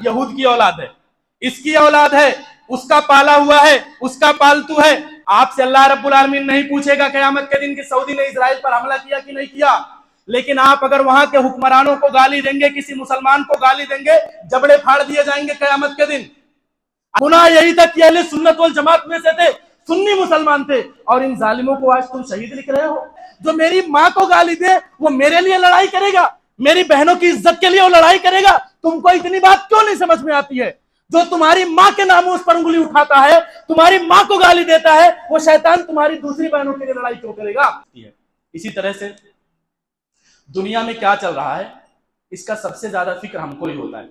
یہود کی اولاد ہے، اس کی اولاد ہے، اس کا پالا ہوا ہے، اس کا پالتو ہے. آپ سے اللہ رب العالمین نہیں پوچھے گا قیامت کے دن کہ سعودی نے اسرائیل پر حملہ کیا کہ نہیں کیا، لیکن آپ اگر وہاں کے حکمرانوں کو گالی دیں گے، کسی مسلمان کو گالی دیں گے، جبڑے پھاڑ دیے جائیں گے قیامت کے دن. گناہ یہی تھا کہ اہل سنت والجماعت میں سے تھے، سنی مسلمان تھے، اور ان ظالموں کو آج تم شہید لکھ رہے ہو. جو میری ماں کو گالی دے وہ میرے لیے لڑائی کرے گا، میری بہنوں کی عزت کے لیے وہ لڑائی کرے گا. تم کو اتنی بات کیوں نہیں سمجھ میں آتی ہے؟ جو تمہاری ماں کے ناموس پر انگلی اٹھاتا ہے، تمہاری ماں کو گالی دیتا ہے، وہ شیطان تمہاری دوسری بہنوں کے لیے لڑائی کیوں کرے گا؟ اسی طرح سے دنیا میں کیا چل رہا ہے اس کا سب سے زیادہ فکر ہم کو ہی ہوتا ہے.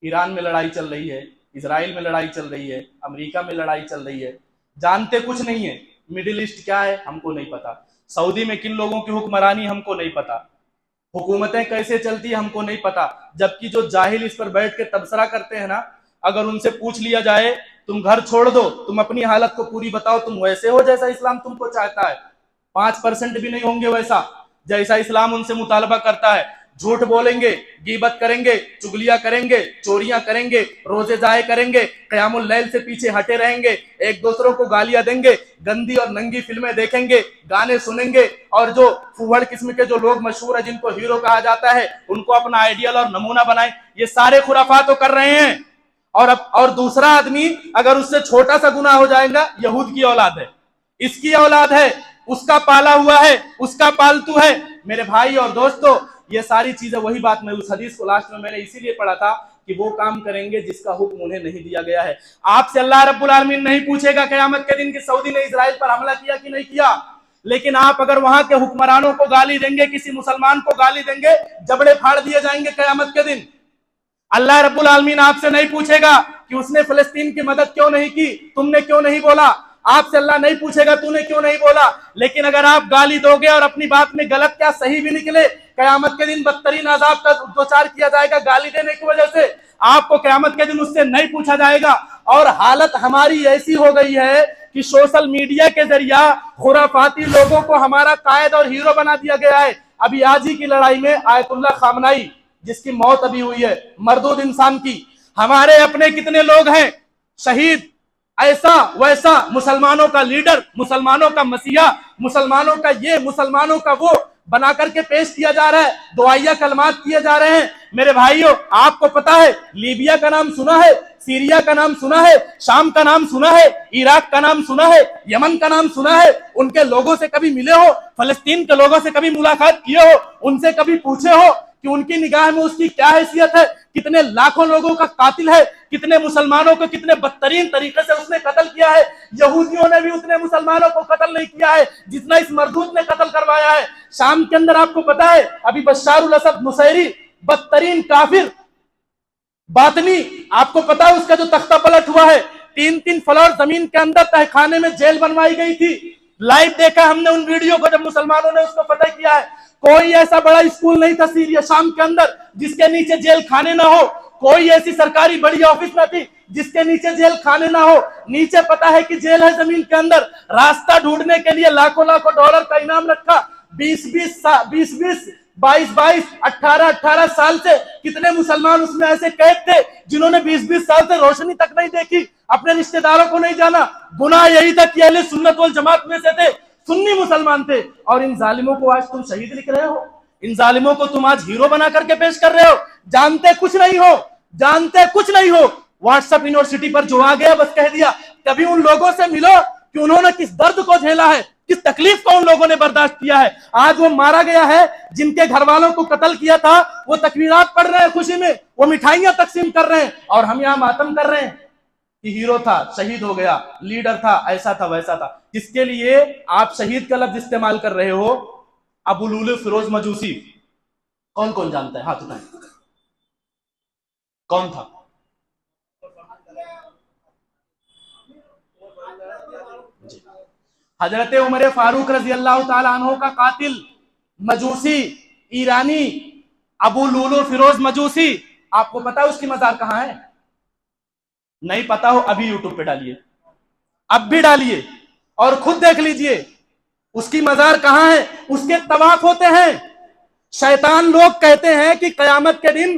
ایران میں لڑائی چل رہی ہے، اسرائیل میں لڑائی چل رہی ہے، امریکہ میں لڑائی چل رہی ہے، جانتے کچھ نہیں ہے. مڈل ایسٹ کیا ہے ہم کو نہیں پتا، سعودی میں کن لوگوں کی حکمرانی ہم کو نہیں پتا، حکومتیں کیسے چلتی ہم کو نہیں پتا. جبکہ جو جاہل اس پر بیٹھ کے تبصرہ کرتے ہیں نا، اگر ان سے پوچھ لیا جائے تم گھر چھوڑ دو، تم اپنی حالت کو پوری بتاؤ، تم ویسے ہو جیسا اسلام تم کو چاہتا ہے، 5% بھی نہیں ہوں گے ویسا جیسا اسلام ان سے مطالبہ کرتا ہے. جھوٹ بولیں گے، غیبت کریں گے، چگلیاں کریں گے، چوریاں کریں گے، روزے ضائع کریں گے، قیام اللیل سے پیچھے ہٹے رہیں گے، ایک دوسروں کو گالیاں دیں گے، گندی اور ننگی فلمیں دیکھیں گے، گانے سنیں گے، اور جو فوہڑ قسم کے جو لوگ مشہور ہیں جن کو ہیرو کہا جاتا ہے ان کو اپنا آئیڈیل اور نمونہ بنائیں. یہ سارے خرافات کر رہے ہیں. اور دوسرا آدمی اگر اس سے چھوٹا سا گناہ ہو جائے گا، یہود کی اولاد ہے، اس کی اولاد ہے، اس کا پالا ہوا ہے، اس کا پالتو ہے. میرے بھائی اور دوستو، یہ ساری چیزیں وہی بات میں اس حدیث کو لاسٹ میں نے اسی لیے پڑھا تھا کہ وہ کام کریں گے جس کا حکم انہیں نہیں دیا گیا ہے. آپ سے اللہ رب العالمین نہیں پوچھے گا قیامت کے دن کہ سعودی نے اسرائیل پر حملہ کیا کہ نہیں کیا، لیکن آپ اگر وہاں کے حکمرانوں کو گالی دیں گے، کسی مسلمان کو گالی دیں گے، جبڑے پھاڑ دیے جائیں گے قیامت کے دن. اللہ رب العالمین آپ سے نہیں پوچھے گا کہ اس نے فلسطین کی مدد کیوں نہیں کی، تم نے کیوں نہیں بولا. آپ سے اللہ نہیں پوچھے گا تو نے کیوں نہیں بولا. لیکن اگر آپ گالی دو گے اور اپنی بات میں غلط کیا صحیح بھی نکلے، قیامت کے دن بدترین عذاب کا دوچار کیا جائے گا گالی دینے کی وجہ سے. آپ کو قیامت کے دن اس سے نہیں پوچھا جائے گا. اور حالت ہماری ایسی ہو گئی ہے کہ سوشل میڈیا کے ذریعہ خرافاتی لوگوں کو ہمارا قائد اور ہیرو بنا دیا گیا ہے. ابھی آج ہی کی لڑائی میں آیت اللہ خامنائی جس کی موت ابھی ہوئی ہے، مردود انسان کی، ہمارے اپنے کتنے لوگ ہیں شہید، ایسا ویسا، مسلمانوں کا لیڈر، مسلمانوں کا مسیحا، مسلمانوں کا یہ، مسلمانوں کا وہ بنا کر کے پیش کیا جا رہا ہے، دعائیہ کلمات کیے جا رہے ہیں. میرے بھائیوں، آپ کو پتا ہے لیبیا کا نام سنا ہے، سیریا کا نام سنا ہے، شام کا نام سنا ہے، عراق کا نام سنا ہے، یمن کا نام سنا ہے. ان کے لوگوں سے کبھی ملے ہو؟ فلسطین کے لوگوں سے کبھی ملاقات کیے ہو؟ ان سے کبھی پوچھے ہو کہ ان کی نگاہ میں اس کی کیا حیثیت ہے؟ کتنے لاکھوں لوگوں کا قاتل ہے، کتنے مسلمانوں کو کتنے بدترین طریقے سے اس نے قتل کیا ہے. یہودیوں نے بھی اتنے مسلمانوں کو قتل نہیں کیا ہے جتنا اس مردود نے قتل کروایا ہے. شام کے اندر آپ کو پتا ہے ابھی بشار الاسد نصیری، بدترین کافر باطنی، آپ کو پتا ہے اس کا جو تختہ پلٹ ہوا ہے، 3 فلور زمین کے اندر تہ خانے میں جیل بنوائی گئی تھی. لائیو دیکھا ہم نے ان ویڈیو کو جب مسلمانوں نے اس کو فتح کیا ہے. کوئی ایسا بڑا اسکول نہیں تھا سیریا شام کے اندر جس کے نیچے جیل خانے نہ ہو، کوئی ایسی سرکاری بڑی آفس نہ تھی جس کے نیچے جیل خانے نہ ہو. نیچے پتا ہے کہ جیل ہے زمین کے اندر. راستہ ڈھونڈنے کے لیے لاکھوں لاکھوں ڈالر کا انعام رکھا. 22 18 سال سے کتنے مسلمان اس میں ایسے قید تھے جنہوں نے 20 سال سے روشنی تک نہیں دیکھی، اپنے رشتہ داروں کو نہیں جانا. گناہ یہی تھا کہ اہل سنت والجماعت میں سے تھے، سنی مسلمان تھے، اور ان ظالموں کو آج تم شہید لکھ رہے ہو، ان ظالموں کو تم آج ہیرو بنا کر کے پیش کر رہے ہو. جانتے کچھ نہیں ہو، جانتے کچھ نہیں ہو. واٹس ایپ یونیورسٹی پر جو آ گیا بس کہہ دیا. کبھی ان لوگوں سے ملو کہ انہوں نے کس درد کو جھیلا ہے، کس تکلیف کو ان لوگوں نے برداشت کیا ہے. آج وہ مارا گیا ہے، جن کے گھر والوں کو قتل کیا تھا وہ تکبیرات پڑھ رہے ہیں خوشی میں، وہ مٹھائیاں تقسیم کر رہے ہیں، اور ہم یہاں ماتم کر رہے ہیں کہ ہیرو تھا، شہید ہو گیا، لیڈر تھا، ایسا تھا ویسا تھا. جس کے لیے آپ شہید کا لفظ استعمال کر رہے ہو، ابو لولو فیروز مجوسی. کون کون جانتا ہے؟ ہاتھ اٹھائیں. کون تھا؟ جی. حضرت عمر فاروق رضی اللہ تعالی عنہ کا قاتل، مجوسی، ایرانی، ابو لولو فیروز مجوسی. آپ کو پتا ہے اس کی مزار کہاں ہے؟ نہیں پتا ہو ابھی یوٹیوب پہ ڈالیے، اب بھی ڈالیے اور خود دیکھ لیجئے اس کی مزار کہاں ہے. اس کے طواف ہوتے ہیں. شیطان لوگ کہتے ہیں کہ قیامت کے دن